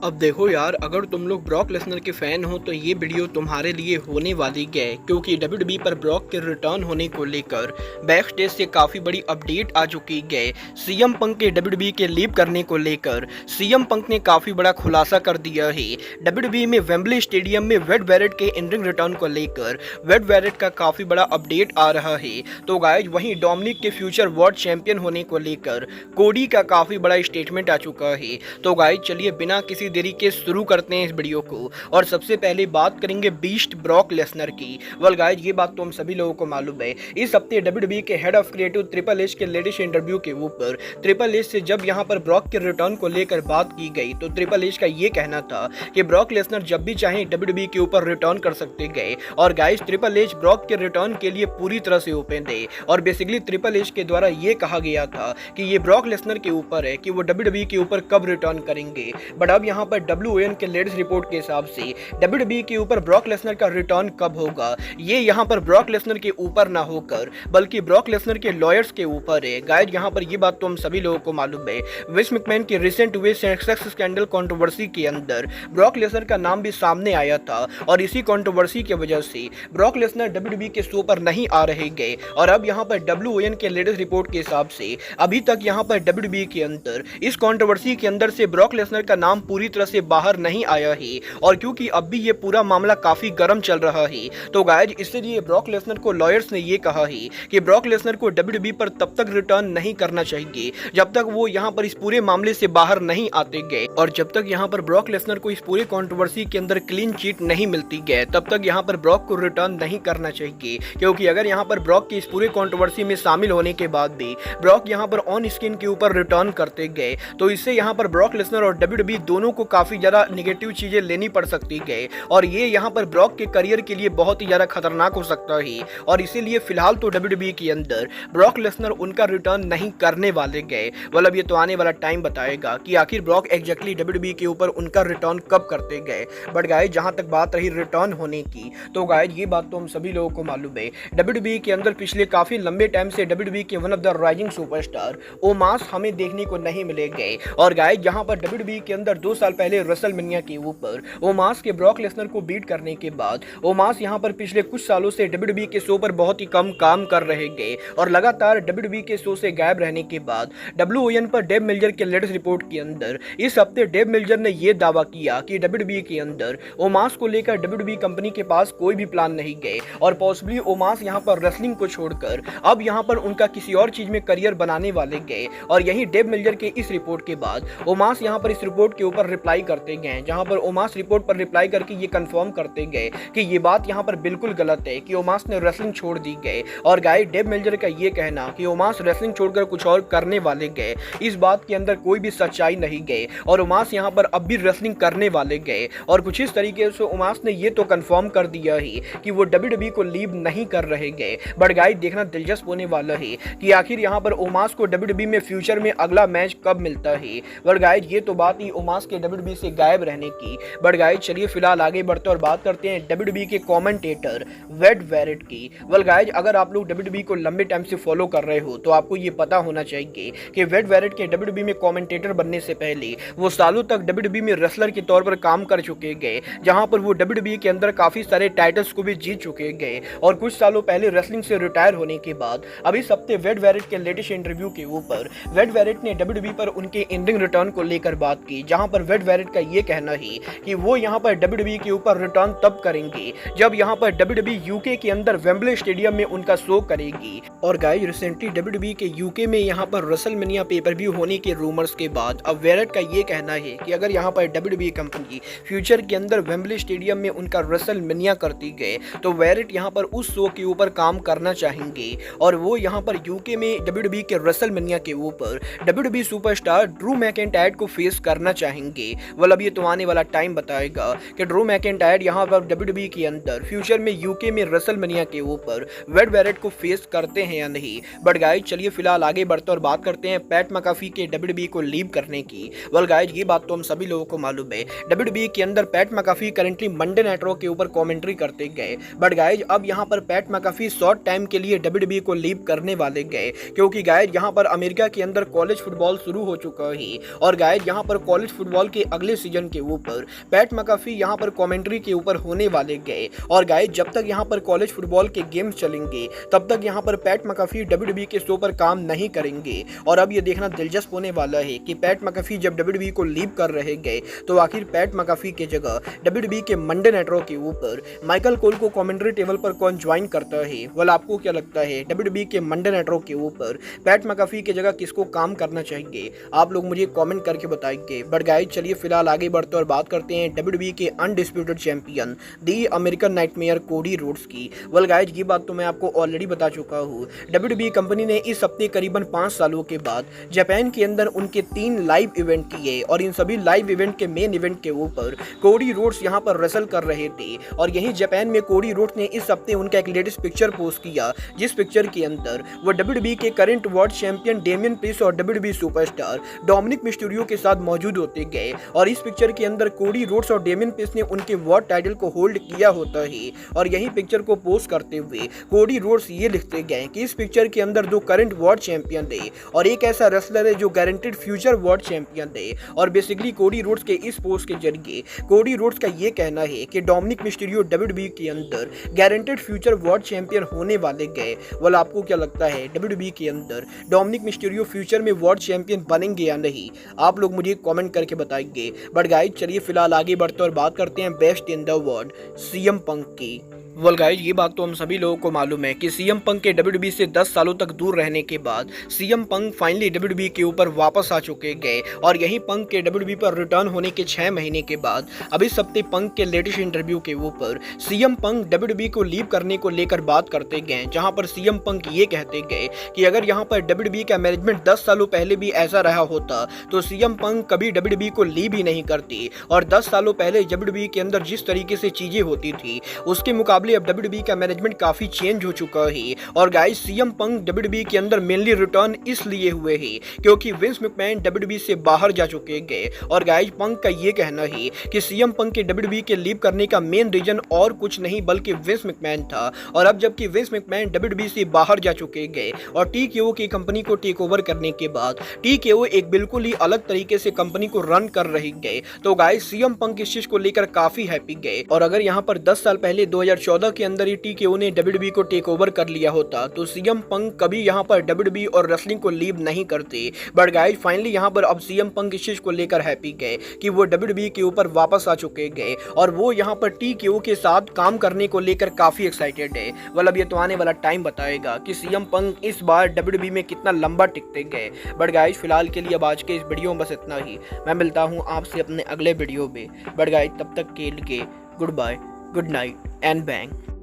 अब देखो यार, अगर तुम लोग ब्रॉक लेसनर के फैन हो तो ये वीडियो तुम्हारे लिए होने वाली है, क्योंकि WWE पर ब्रॉक के रिटर्न होने को लेकर बैक स्टेज से काफी बड़ी अपडेट आ चुकी है। सीएम पंक के WWE के लीव करने को लेकर सीएम पंक ने काफी बड़ा खुलासा कर दिया है। WWE में वेम्बली स्टेडियम में वेड बैरेट के इन रिंग रिटर्न को लेकर वेड बैरेट का काफी बड़ा अपडेट आ रहा है। तो गाइज वहीं डोमिनिक के फ्यूचर वर्ल्ड चैंपियन होने को लेकर कोडी का काफी बड़ा स्टेटमेंट आ चुका है। तो गाइज चलिए बिना किसी देरी के शुरू करते हैं इस वीडियो को। और सबसे पहले बात करेंगे बीस्ट ब्रॉक लेसनर की। वेल गाइज ये बात तो हम सभी लोगों को मालूम है, इस हफ्ते WWE के head of creative triple H के लेटेस्ट इंटरव्यू के ऊपर ट्रिपल एच से जब यहां पर ब्रॉक के रिटर्न को लेकर बात की गई तो ट्रिपल एच का ये कहना था कि ब्रॉक लेसनर जब भी चाहे WWE के ऊपर रिटर्न कर सकते गए। और गाइज ट्रिपल एच ब्रॉक के रिटर्न के लिए पूरी तरह से ओपन है। और बेसिकली ट्रिपल एच के द्वारा ये कहा गया था कि ये ब्रॉक लेसनर के ऊपर है कि वो WWE के ऊपर कब रिटर्न करेंगे। बट अब यहाँ पर WON के लेटेस्ट रिपोर्ट के हिसाब से WWE के ऊपर ब्रॉक लेसनर का रिटर्न कब होगा, ये यहाँ पर ब्रॉक लेसनर के ऊपर ना होकर बल्कि ब्रॉक लेसनर के लॉयर्स के ऊपर है। गाइज यहाँ पर ये बात तो हम सभी लोगों को मालूम है, विंस मैकमैन के रिसेंट हुए सेक्स स्कैंडल कंट्रोवर्सी के अंदर ब्रॉक लेसनर का नाम भी सामने आया था। और इसी कंट्रोवर्सी की वजह से ब्रॉक लेसनर WWE के शो पर नहीं आ रहे गए। और अब यहाँ पर WON के लेटेस्ट रिपोर्ट के हिसाब से अभी तक यहाँ पर WWE के अंदर इस कंट्रोवर्सी के अंदर से ब्रॉक लेसनर का नाम पूरी तरह से बाहर नहीं आया है। और क्योंकि अब भी ये पूरा मामला काफी गर्म चल रहा है तो गाइज इसलिए ब्रॉक लेसनर को लॉयर्स ने ये कहा है कि ब्रॉक लेसनर को WWE पर तब तक रिटर्न नहीं करना चाहिए जब तक वो यहाँ पर इस पूरे मामले से बाहर नहीं आते गए। और जब तक यहाँ पर ब्रॉक लेसनर को इस पूरे कंट्रोवर्सी के अंदर क्लीन चिट नहीं मिलती गए तब तक यहाँ पर ब्रॉक को रिटर्न नहीं करना चाहिए। क्योंकि अगर यहाँ पर ब्रॉक की इस पूरे कंट्रोवर्सी में शामिल होने के बाद भी ब्रॉक यहाँ पर ऑन स्क्रीन के ऊपर रिटर्न करते गए तो इससे यहाँ पर ब्रॉक लेसनर और WWE दोनों को काफी ज्यादा नेगेटिव चीजें लेनी पड़ सकती है। और ये यहाँ पर ब्रॉक के करियर के लिए बहुत ही ज्यादा खतरनाक हो सकता है। और इसीलिए फिलहाल तो WWE के अंदर ब्रॉक लेसनर उनका रिटर्न नहीं करने वाले गए। मतलब ये तो आने वाला टाइम बताएगा कि आखिर ब्रॉक एग्जैक्टली WWE के ऊपर उनका रिटर्न कब करते गए। बट गाइज जहां तक बात रही रिटर्न होने की तो गाइज ये बात तो हम सभी लोगों को मालूम है, WWE के अंदर पिछले काफी लंबे टाइम से WWE के one of the rising superstar ओमास हमें देखने को नहीं मिले गए। और गाइज यहाँ पर WWE के अंदर 2 साल पहले रेसलमेनिया के ऊपर ओमास के ब्रॉक लेसनर को बीट करने के बाद ओमास यहाँ पर पिछले कुछ सालों से WWE के शो पर बहुत ही कम काम कर रहे गए। और लगातार WWE के शो से गायब रहने के बाद WON पर डेव मिल्जर के लेटेस्ट रिपोर्ट के अंदर इस हफ्ते डेव मिल्जर ने यह दावा किया कि WWE के अंदर ओमास को लेकर WWE कंपनी के पास कोई भी प्लान नहीं गए। और पॉसिबली ओमास यहाँ पर रेसलिंग को छोड़कर अब यहाँ पर उनका किसी और चीज में करियर बनाने वाले गए। और यही डेव मिल्जर के इस रिपोर्ट के बाद ओमास यहाँ पर इस रिपोर्ट के ऊपर रिप्लाई करते गए, जहां पर ओमास रिपोर्ट पर रिप्लाई करके ये कंफर्म करते गए कि ये बात यहाँ पर बिल्कुल गलत है कि ओमास ने रेसलिंग छोड़ दी गए। और गाइस डेव मिल्जर का ये कहना कि ओमास रेसलिंग छोड़कर कुछ और करने वाले गए, इस बात के अंदर कोई भी सच्चाई नहीं गए। और ओमास यहाँ पर अब भी रेसलिंग करने वाले गए। और कुछ इस तरीके से ओमास ने ये तो कंफर्म कर दिया है कि वो WWE को लीव नहीं कर रहे गए। बट गाइस देखना दिलचस्प होने वाला है कि आखिर यहाँ पर ओमास को WWE में फ्यूचर में अगला मैच कब मिलता है। बट गाइस ये तो बात ही ओमास के WWE से गायब रहने की। बट गाइस चलिए फिलहाल आगे बढ़ते और बात करते हैं WWE के कमेंटेटर वेड बैरेट की। वेल गाइस अगर आप लोग WWE को लंबे टाइम से फॉलो कर रहे हो तो आपको ये पता होना चाहिए कि वेड बैरेट के WWE में कमेंटेटर बनने से पहले वो सालों तक WWE में रेसलर के तौर पर काम कर चुके गए, जहां पर वो WWE के अंदर काफी सारे टाइटल्स को भी जीत चुके गए। और कुछ सालों पहले रेसलिंग से रिटायर होने के बाद अब इस हफ्ते वेड बैरेट के लेटेस्ट इंटरव्यू के ऊपर वेड बैरेट ने WWE पर उनके इन रिंग रिटर्न को लेकर बात की, जहां पर वेड बैरेट का ये कहना है कि वो यहाँ पर WWE के ऊपर रिटर्न तब करेंगे जब यहाँ पर WWE यूके के अंदर वेम्बले स्टेडियम में उनका शो करेगी। और गाइस रिसेंटली WWE के यूके में यहाँ पर रेसलमेनिया पेपर व्यू होने के रूमर्स के बाद अब बैरेट का ये कहना है कि अगर यहाँ पर WWE कंपनी फ्यूचर के अंदर वेम्बले स्टेडियम में उनका रेसलमेनिया करती गए तो बैरेट यहाँ पर उस शो के ऊपर काम करना चाहेंगे। और वो यहाँ पर यूके में WWE के रेसलमेनिया के ऊपर WWE सुपरस्टार ड्रू मैकिंटायर को फेस करना चाहेंगे। अब ये तो आने वाला टाइम बताएगा कि ड्रू मैकिंटायर यहाँ पर WWE के अंदर फ्यूचर में यूके में रेसलमेनिया के ऊपर वेड बैरेट को फेस करते हैं या नहीं। बट गाइज चलिए फिलहाल आगे बढ़ते और बात करते हैं पैट मैकाफी के WWE को लीव करने की। वेल गाइज ये बात तो हम सभी लोगों को मालूम है, WWE के अंदर Pat McAfee currently Monday night Raw के ऊपर कमेंट्री करते गए। बट गाइज अब यहाँ पर पैट मैकाफी शॉर्ट टाइम के लिए WWE को लीव करने वाले गए, क्योंकि गाइज यहाँ पर अमेरिका के अंदर कॉलेज फुटबॉल शुरू हो चुका है। और गाइज यहाँ पर कॉलेज फुटबॉल के अगले सीजन के ऊपर पैट मैकाफी यहाँ पर कमेंट्री के ऊपर होने वाले गए। और गाइस जब तक यहाँ पर कॉलेज फुटबॉल के गेम्स चलेंगे तब तक यहाँ पर पैट मैकाफी WWE के शो पर काम नहीं करेंगे। और अब ये देखना दिलचस्प होने वाला है कि पैट मैकाफी जब WWE को लीव कर रहे गए तो आखिर पैट मैकाफी के जगह WWE के मंडे नाइट रॉ के ऊपर माइकल कोल को कमेंट्री टेबल पर कौन ज्वाइन करता है। वेल आपको क्या लगता है WWE के मंडे नाइट रॉ के ऊपर पैट मैकाफी की जगह किसको काम करना चाहिए? आप लोग मुझे कमेंट करके बताएंगे। बट गाइस चलिए फिलहाल आगे बढ़ते और बात करते हैं WWE के अनडिस्प्यूटेड चैंपियन दी अमेरिकन नाइटमेयर कोडी रोड्स की। वेल गाइस ये बात तो मैं आपको ऑलरेडी बता चुका हूँ। WWE कंपनी ने इस हफ्ते करीबन 5 सालों के बाद जापान के अंदर उनके 3 लाइव इवेंट किए और इन सभी लाइव इवेंट के मेन इवेंट के ऊपर कोडी रोड्स यहाँ पर रेसल कर रहे थे। और यहीं जापान में कोडी रोड्स ने इस हफ्ते उनका एक लेटेस्ट पिक्चर पोस्ट किया जिस पिक्चर के अंदर वो WWE के current world champion Damien priest और WWE सुपरस्टार डोमिनिक मिस्टीरियो के साथ मौजूद होते गए। और इस पिक्चर के अंदर कोडी रोड्स और डेमियन प्रीस्ट ने उनके वर्ल्ड टाइटल को होल्ड किया होता है। और यही पिक्चर को पोस्ट करते हुए कोडी रोड्स ये लिखते गए कि इस पिक्चर के अंदर 2 करंट वर्ल्ड चैंपियन थे और एक ऐसा रेसलर है जो गारंटेड फ्यूचर वर्ल्ड चैंपियन थे। और बेसिकली कोडी रोड्स के इस पोस्ट के जरिए कोडी रोड्स का ये कहना है कि डोमिनिक मिस्टीरियो WWE के अंदर गारंटेड फ्यूचर वर्ल्ड चैंपियन होने वाले गए। वाल आपको क्या लगता है WWE के अंदर डोमिनिक मिस्टीरियो फ्यूचर में वर्ल्ड चैंपियन बनेंगे या नहीं? आप लोग मुझे कमेंट करके बताएंगे। बट गाइस चलिए फिलहाल आगे बढ़ते और बात करते हैं best in the world CM पंक की। वेल गाइस ये बात तो हम सभी लोगों को मालूम है कि CM पंक के WWE से 10 सालों तक दूर रहने के बाद CM पंक फाइनली WWE के ऊपर वापस आ चुके गए। और यही पंक के WWE पर रिटर्न होने के 6 महीने के बाद अब इस हफ्ते पंक के लेटेस्ट इंटरव्यू के ऊपर CM पंक WWE को लीव करने को लेकर बात करते गए, जहां पर CM पंक ये कहते गए कि अगर यहाँ पर WWE का मैनेजमेंट 10 सालों पहले भी ऐसा रहा होता तो CM पंक कभी WWE को लीव ही नहीं करती। और 10 सालों पहले WWE के अंदर जिस तरीके से चीजें होती थी उसके मुकाबले अब WWE का मैनेजमेंट काफी चेंज हो चुका है। और गाइस CM पंक WWE के अंदर मेनली रिटर्न इसलिए हुए हैं क्योंकि विंस मैकमैन WWE से बाहर जा चुके गए। और गाइस पंक का ये कहना है कि CM पंक के WWE के लीव करने का मेन रीजन और कुछ नहीं बल्कि विंस मैकमैन था। और अब जबकि विंस मैकमैन WWE से बाहर जा चुके गए और TKO की कंपनी को टेक ओवर करने के बाद TKO एक बिल्कुल ही अलग तरीके से कंपनी को रन कर रही गए तो गाइस CM पंक इस चीज को लेकर काफी हैप्पी गए। और अगर यहाँ पर 10 साल पहले 2014 के अंदर ही TKO ने WWE को टेक ओवर कर लिया होता तो CM पंक कभी यहाँ पर WWE और रेसलिंग को लीव नहीं करते। बट गाइस फाइनली यहाँ पर अब CM पंक इस चीज को लेकर हैप्पी गए कि वो WWE के ऊपर वापस आ चुके गए और वो यहाँ पर TKO के साथ काम करने को लेकर काफी एक्साइटेड है। वाल अब ये तो आने वाला टाइम बताएगा कि CM पंक इस बार WWE में कितना लंबा टिकते गए। बट गाइस फिलहाल के लिए अब आज के इस वीडियो में बस इतना ही। मैं मिलता हूँ आपसे अपने अगले वीडियो में। बट गाइस तब तक के लिए good bye, good night and bang.